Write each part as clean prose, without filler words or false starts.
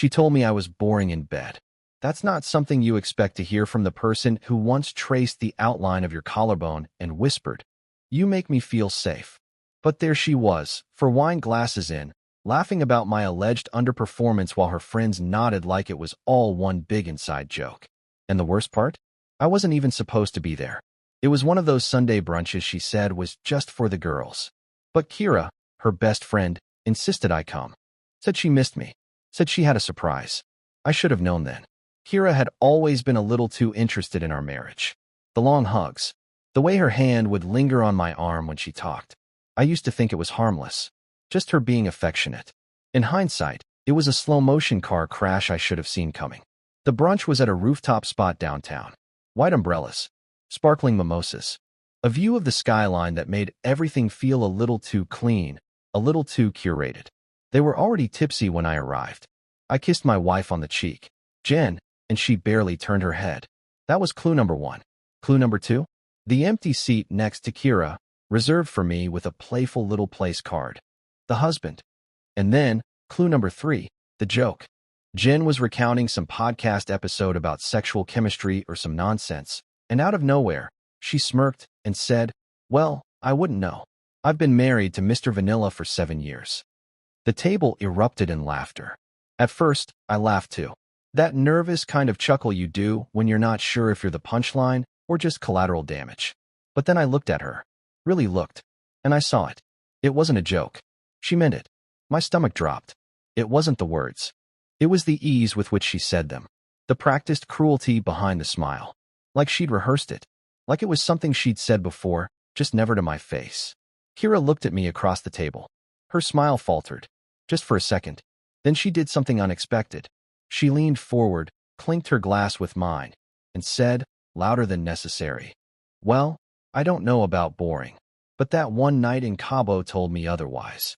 She told me I was boring in bed. That's not something you expect to hear from the person who once traced the outline of your collarbone and whispered, "You make me feel safe." But there she was, for wine glasses in, laughing about my alleged underperformance while her friends nodded like it was all one big inside joke. And the worst part? I wasn't even supposed to be there. It was one of those Sunday brunches she said was just for the girls. But Kira, her best friend, insisted I come. Said she missed me. Said she had a surprise. I should have known then. Kira had always been a little too interested in our marriage. The long hugs. The way her hand would linger on my arm when she talked. I used to think it was harmless. Just her being affectionate. In hindsight, it was a slow-motion car crash I should have seen coming. The brunch was at a rooftop spot downtown. White umbrellas. Sparkling mimosas. A view of the skyline that made everything feel a little too clean, a little too curated. They were already tipsy when I arrived. I kissed my wife on the cheek. Jen, and she barely turned her head. That was clue number 1. Clue number 2? The empty seat next to Kira, reserved for me with a playful little place card. The husband. And then, clue number 3, the joke. Jen was recounting some podcast episode about sexual chemistry or some nonsense, and out of nowhere, she smirked and said, "Well, I wouldn't know. I've been married to Mr. Vanilla for 7 years." The table erupted in laughter. At first, I laughed too. That nervous kind of chuckle you do when you're not sure if you're the punchline or just collateral damage. But then I looked at her. Really looked. And I saw it. It wasn't a joke. She meant it. My stomach dropped. It wasn't the words. It was the ease with which she said them. The practiced cruelty behind the smile. Like she'd rehearsed it. Like it was something she'd said before, just never to my face. Kira looked at me across the table. Her smile faltered. Just for a second. Then she did something unexpected. She leaned forward, clinked her glass with mine, and said, louder than necessary, "Well, I don't know about boring, but that one night in Cabo told me otherwise."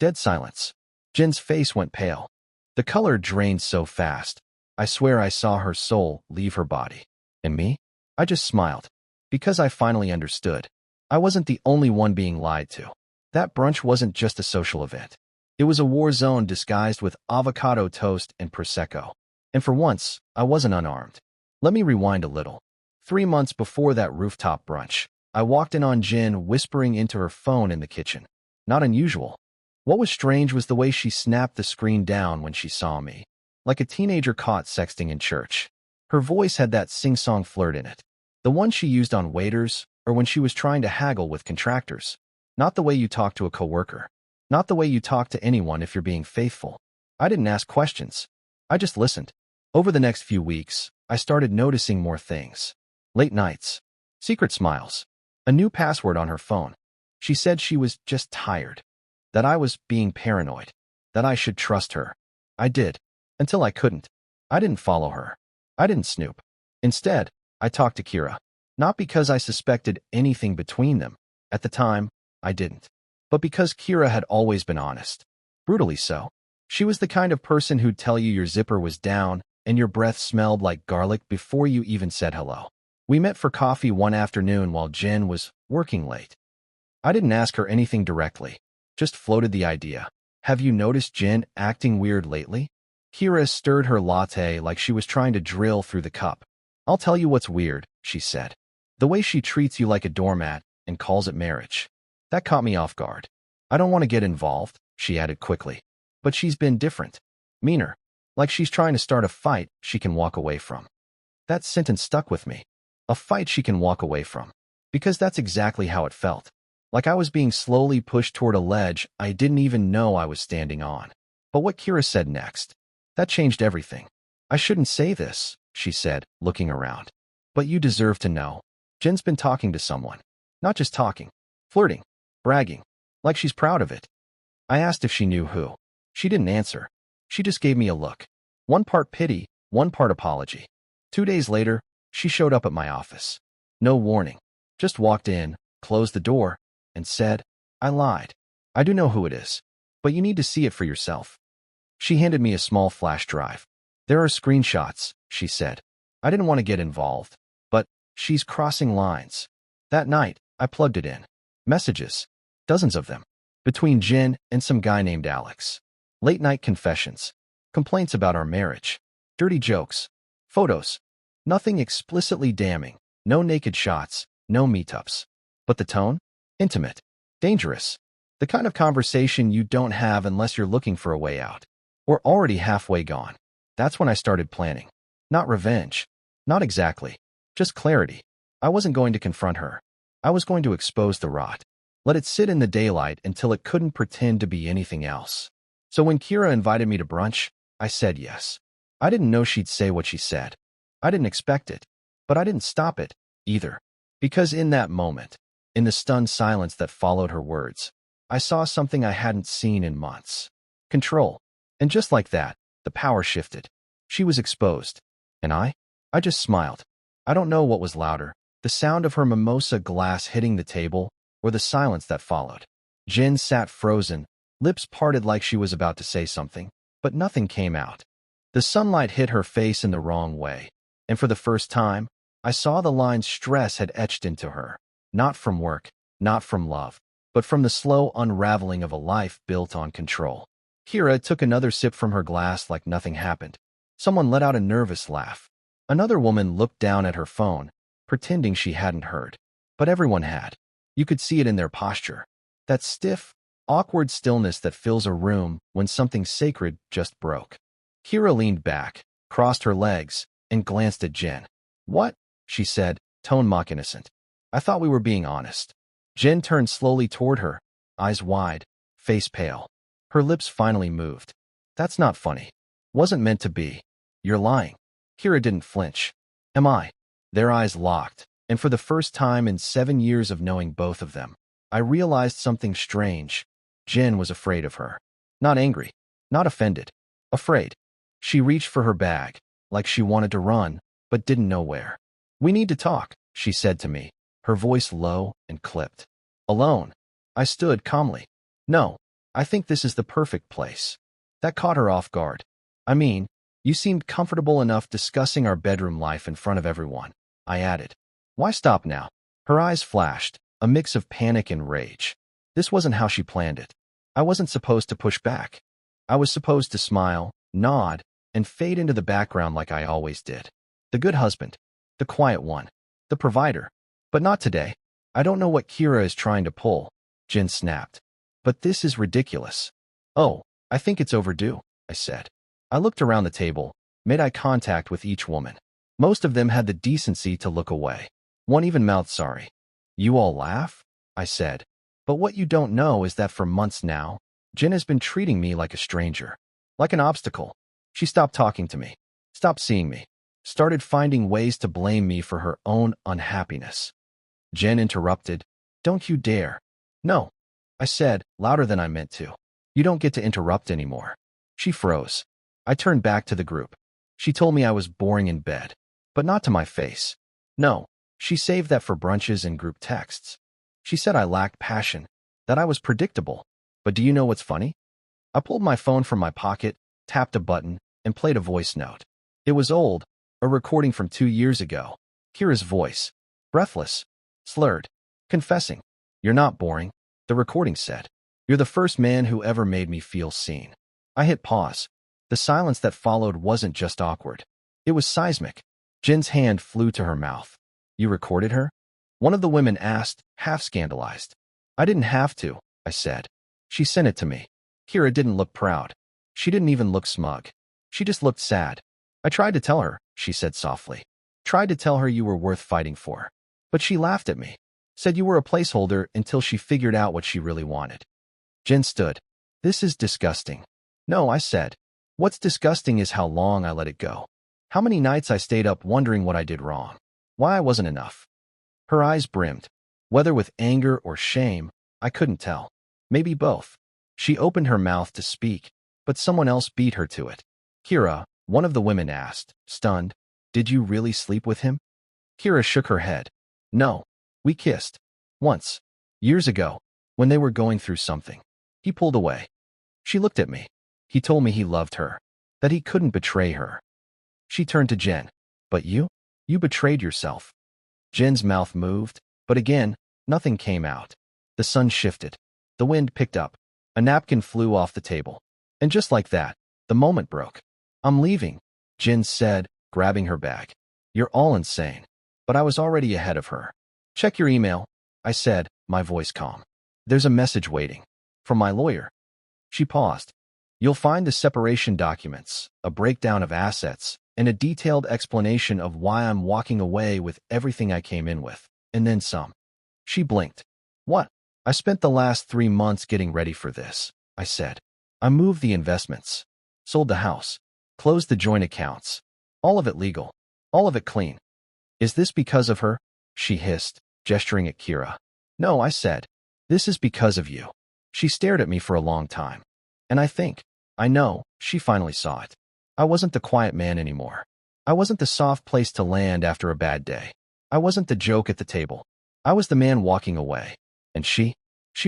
Dead silence. Jen's face went pale. The color drained so fast. I swear I saw her soul leave her body. And me? I just smiled. Because I finally understood. I wasn't the only one being lied to. That brunch wasn't just a social event. It was a war zone disguised with avocado toast and Prosecco. And for once, I wasn't unarmed. Let me rewind a little. 3 months before that rooftop brunch, I walked in on Jen whispering into her phone in the kitchen. Not unusual. What was strange was the way she snapped the screen down when she saw me. Like a teenager caught sexting in church. Her voice had that sing-song flirt in it. The one she used on waiters, or when she was trying to haggle with contractors. Not the way you talk to a coworker. Not the way you talk to anyone if you're being faithful. I didn't ask questions. I just listened. Over the next few weeks, I started noticing more things. Late nights. Secret smiles. A new password on her phone. She said she was just tired. That I was being paranoid. That I should trust her. I did. Until I couldn't. I didn't follow her. I didn't snoop. Instead, I talked to Kira. Not because I suspected anything between them. At the time, I didn't. But because Kira had always been honest. Brutally so. She was the kind of person who'd tell you your zipper was down and your breath smelled like garlic before you even said hello. We met for coffee one afternoon while Jen was working late. I didn't ask her anything directly. Just floated the idea. "Have you noticed Jen acting weird lately?" Kira stirred her latte like she was trying to drill through the cup. "I'll tell you what's weird," she said. "The way she treats you like a doormat and calls it marriage." That caught me off guard. "I don't want to get involved," she added quickly. "But she's been different. Meaner. Like she's trying to start a fight she can walk away from." That sentence stuck with me. A fight she can walk away from. Because that's exactly how it felt. Like I was being slowly pushed toward a ledge I didn't even know I was standing on. But what Kira said next, that changed everything. "I shouldn't say this," she said, looking around. "But you deserve to know. Jen's been talking to someone. Not just talking. Flirting. Bragging. Like she's proud of it." I asked if she knew who. She didn't answer. She just gave me a look. One part pity, one part apology. 2 days later, she showed up at my office. No warning. Just walked in, closed the door, and said, "I lied. I do know who it is. But you need to see it for yourself." She handed me a small flash drive. "There are screenshots," she said. I didn't want to get involved. But she's crossing lines. That night, I plugged it in. Messages. Dozens of them. Between Jen and some guy named Alex. Late-night confessions. complaints about our marriage, dirty jokes, photos. Nothing explicitly damning, no naked shots, no meetups. But the tone? Intimate, dangerous. The kind of conversation you don't have unless you're looking for a way out. Or already halfway gone. That's when I started planning. Not revenge. Not exactly. Just clarity. I wasn't going to confront her. I was going to expose the rot. Let it sit in the daylight until it couldn't pretend to be anything else. So when Kira invited me to brunch, I said yes. I didn't know she'd say what she said. I didn't expect it. But I didn't stop it, either. Because in that moment, in the stunned silence that followed her words, I saw something I hadn't seen in months. Control. And just like that, the power shifted. She was exposed. And I just smiled. I don't know what was louder, the sound of her mimosa glass hitting the table, or the silence that followed. Jen sat frozen, lips parted like she was about to say something, but nothing came out. The sunlight hit her face in the wrong way, and for the first time, I saw the lines stress had etched into her. Not from work, not from love, but from the slow unraveling of a life built on control. Kira took another sip from her glass like nothing happened. Someone let out a nervous laugh. Another woman looked down at her phone, pretending she hadn't heard. But everyone had. You could see it in their posture. That stiff, awkward stillness that fills a room when something sacred just broke. Kira leaned back, crossed her legs, and glanced at Jen. "What?" she said, tone mock innocent. "I thought we were being honest." Jen turned slowly toward her, eyes wide, face pale. Her lips finally moved. "That's not funny. Wasn't meant to be. You're lying." Kira didn't flinch. "Am I?" Their eyes locked, and for the first time in 7 years of knowing both of them, I realized something strange. Jen was afraid of her. Not angry, not offended. Afraid. She reached for her bag, like she wanted to run, but didn't know where. "We need to talk," she said to me, her voice low and clipped. "Alone?" I stood calmly. "No, I think this is the perfect place." That caught her off guard. "I mean, you seemed comfortable enough discussing our bedroom life in front of everyone," I added. "Why stop now?" Her eyes flashed, a mix of panic and rage. This wasn't how she planned it. I wasn't supposed to push back. I was supposed to smile, nod, and fade into the background like I always did. The good husband. The quiet one. The provider. But not today. "I don't know what Kira is trying to pull," Jen snapped. "But this is ridiculous." "Oh, I think it's overdue," I said. I looked around the table, made eye contact with each woman. Most of them had the decency to look away. One even mouthed sorry. "You all laugh?" I said. "But what you don't know is that for months now, Jen has been treating me like a stranger. Like an obstacle. She stopped talking to me. Stopped seeing me. Started finding ways to blame me for her own unhappiness." Jen interrupted. "Don't you dare." "No," I said, louder than I meant to. "You don't get to interrupt anymore." She froze. I turned back to the group. She told me I was boring in bed. But not to my face. No, she saved that for brunches and group texts. She said I lacked passion, that I was predictable. But do you know what's funny? I pulled my phone from my pocket, tapped a button, and played a voice note. It was old, a recording from 2 years ago. Kira's voice. Breathless. Slurred. Confessing. "You're not boring," the recording said. "You're the first man who ever made me feel seen." I hit pause. The silence that followed wasn't just awkward. It was seismic. Jen's hand flew to her mouth. "You recorded her?" One of the women asked, half scandalized. "I didn't have to," I said. "She sent it to me." Kira didn't look proud. She didn't even look smug. She just looked sad. "I tried to tell her," she said softly. "Tried to tell her you were worth fighting for. But she laughed at me. Said you were a placeholder until she figured out what she really wanted." Jen stood. "This is disgusting." "No," I said. "What's disgusting is how long I let it go. How many nights I stayed up wondering what I did wrong. Why I wasn't enough." Her eyes brimmed. Whether with anger or shame, I couldn't tell. Maybe both. She opened her mouth to speak, but someone else beat her to it. "Kira," one of the women asked, stunned, "did you really sleep with him?" Kira shook her head. "No. We kissed. Once. Years ago, when they were going through something." He pulled away. She looked at me. "He told me he loved her. That he couldn't betray her." She turned to Jen. "But you? You betrayed yourself." Jen's mouth moved, but again, nothing came out. The sun shifted. The wind picked up. A napkin flew off the table. And just like that, The moment broke. I'm leaving, Jin said, grabbing her bag. You're all insane. But I was already ahead of her. Check your email, I said, my voice calm. There's a message waiting. From my lawyer. She paused. You'll find the separation documents, a breakdown of assets, and a detailed explanation of why I'm walking away with everything I came in with, and then some. She blinked. What? I spent the last 3 months getting ready for this, I said. I moved the investments, sold the house, closed the joint accounts. All of it legal. All of it clean. Is this because of her? She hissed, gesturing at Kira. No, I said. This is because of you. She stared at me for a long time. And I know, she finally saw it. I wasn't the quiet man anymore. I wasn't the soft place to land after a bad day. I wasn't the joke at the table. I was the man walking away. And she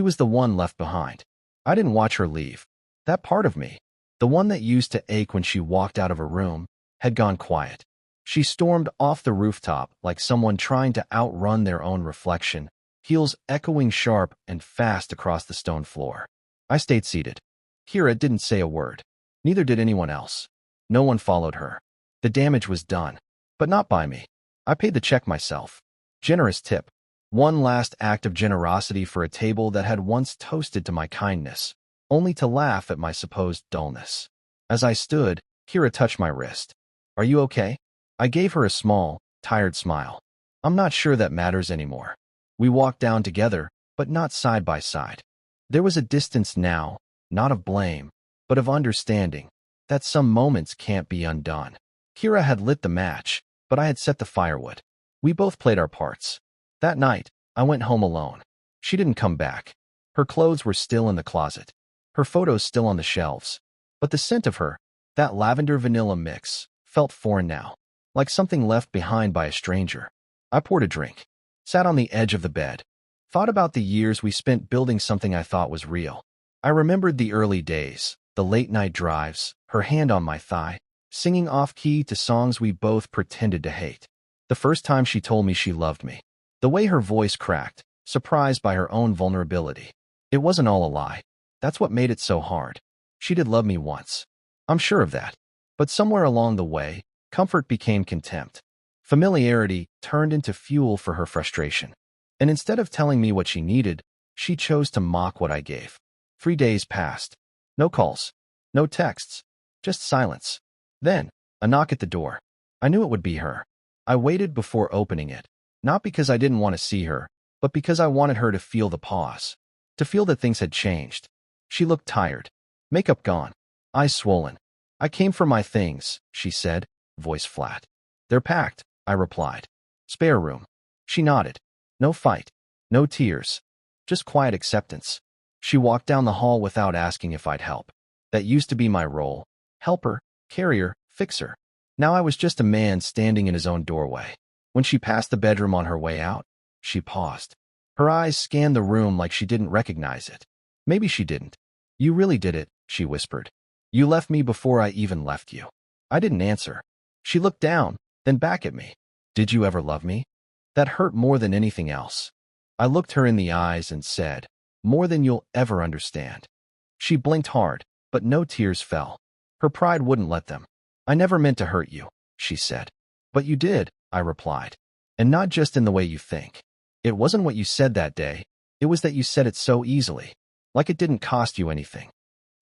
was the one left behind. I didn't watch her leave. That part of me, the one that used to ache when she walked out of a room, had gone quiet. She stormed off the rooftop like someone trying to outrun their own reflection, heels echoing sharp and fast across the stone floor. I stayed seated. Kira didn't say a word. Neither did anyone else. No one followed her. The damage was done. But not by me. I paid the check myself. Generous tip. One last act of generosity for a table that had once toasted to my kindness, only to laugh at my supposed dullness. As I stood, Kira touched my wrist. Are you okay? I gave her a small, tired smile. I'm not sure that matters anymore. We walked down together, but not side by side. There was a distance now, not of blame, but of understanding, that some moments can't be undone. Kira had lit the match, but I had set the firewood. We both played our parts. That night, I went home alone. She didn't come back. Her clothes were still in the closet. Her photos still on the shelves. But the scent of her, that lavender-vanilla mix, felt foreign now, like something left behind by a stranger. I poured a drink, sat on the edge of the bed, thought about the years we spent building something I thought was real. I remembered the early days, the late-night drives, her hand on my thigh, singing off-key to songs we both pretended to hate. The first time she told me she loved me. The way her voice cracked, surprised by her own vulnerability. It wasn't all a lie. That's what made it so hard. She did love me once. I'm sure of that. But somewhere along the way, comfort became contempt. Familiarity turned into fuel for her frustration. And instead of telling me what she needed, she chose to mock what I gave. 3 days passed. No calls. No texts. Just silence. Then, a knock at the door. I knew it would be her. I waited before opening it. Not because I didn't want to see her, but because I wanted her to feel the pause. To feel that things had changed. She looked tired. Makeup gone. Eyes swollen. I came for my things, she said, voice flat. They're packed, I replied. Spare room. She nodded. No fight. No tears. Just quiet acceptance. She walked down the hall without asking if I'd help. That used to be my role. Helper, carrier, fixer. Now I was just a man standing in his own doorway. When she passed the bedroom on her way out, she paused. Her eyes scanned the room like she didn't recognize it. Maybe she didn't. You really did it, she whispered. You left me before I even left you. I didn't answer. She looked down, then back at me. Did you ever love me? That hurt more than anything else. I looked her in the eyes and said, more than you'll ever understand. She blinked hard, but no tears fell. Her pride wouldn't let them. I never meant to hurt you, she said. But you did, I replied. And not just in the way you think. It wasn't what you said that day. It was that you said it so easily, like it didn't cost you anything.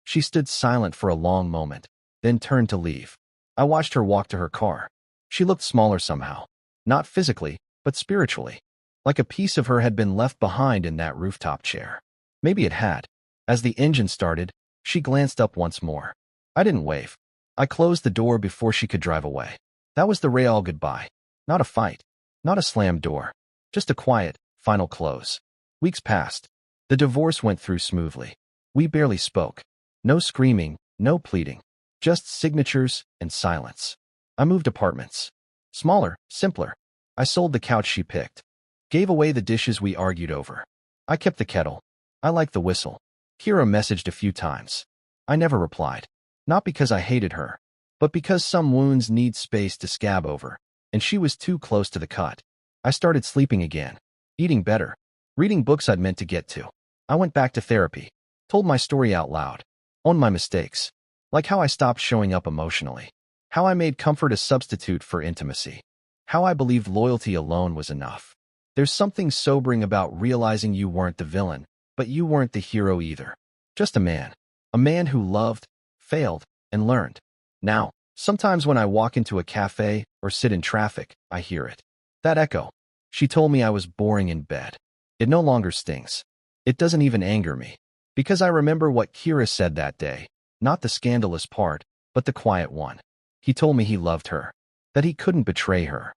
She stood silent for a long moment, then turned to leave. I watched her walk to her car. She looked smaller somehow. Not physically, but spiritually. Like a piece of her had been left behind in that rooftop chair. Maybe it had. As the engine started, she glanced up once more. I didn't wave. I closed the door before she could drive away. That was the real goodbye. Not a fight. Not a slammed door. Just a quiet, final close. Weeks passed. The divorce went through smoothly. We barely spoke. No screaming, no pleading. Just signatures and silence. I moved apartments. Smaller, simpler. I sold the couch she picked. Gave away the dishes we argued over. I kept the kettle. I liked the whistle. Kira messaged a few times. I never replied. Not because I hated her, but because some wounds need space to scab over, and she was too close to the cut. I started sleeping again, eating better, reading books I'd meant to get to. I went back to therapy, told my story out loud, owned my mistakes. Like how I stopped showing up emotionally. How I made comfort a substitute for intimacy. How I believed loyalty alone was enough. There's something sobering about realizing you weren't the villain, but you weren't the hero either. Just a man. A man who loved, failed, and learned. Now, sometimes when I walk into a cafe or sit in traffic, I hear it. That echo. She told me I was boring in bed. It no longer stings. It doesn't even anger me. Because I remember what Kira said that day. Not the scandalous part, but the quiet one. He told me he loved her. That he couldn't betray her.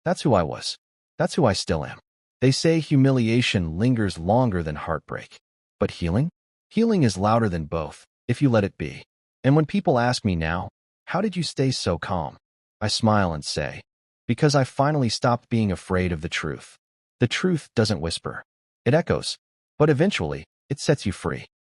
That's who I was. That's who I still am. They say humiliation lingers longer than heartbreak. But healing? Healing is louder than both, if you let it be. And when people ask me now, how did you stay so calm? I smile and say, because I finally stopped being afraid of the truth. The truth doesn't whisper. It echoes. But eventually, it sets you free.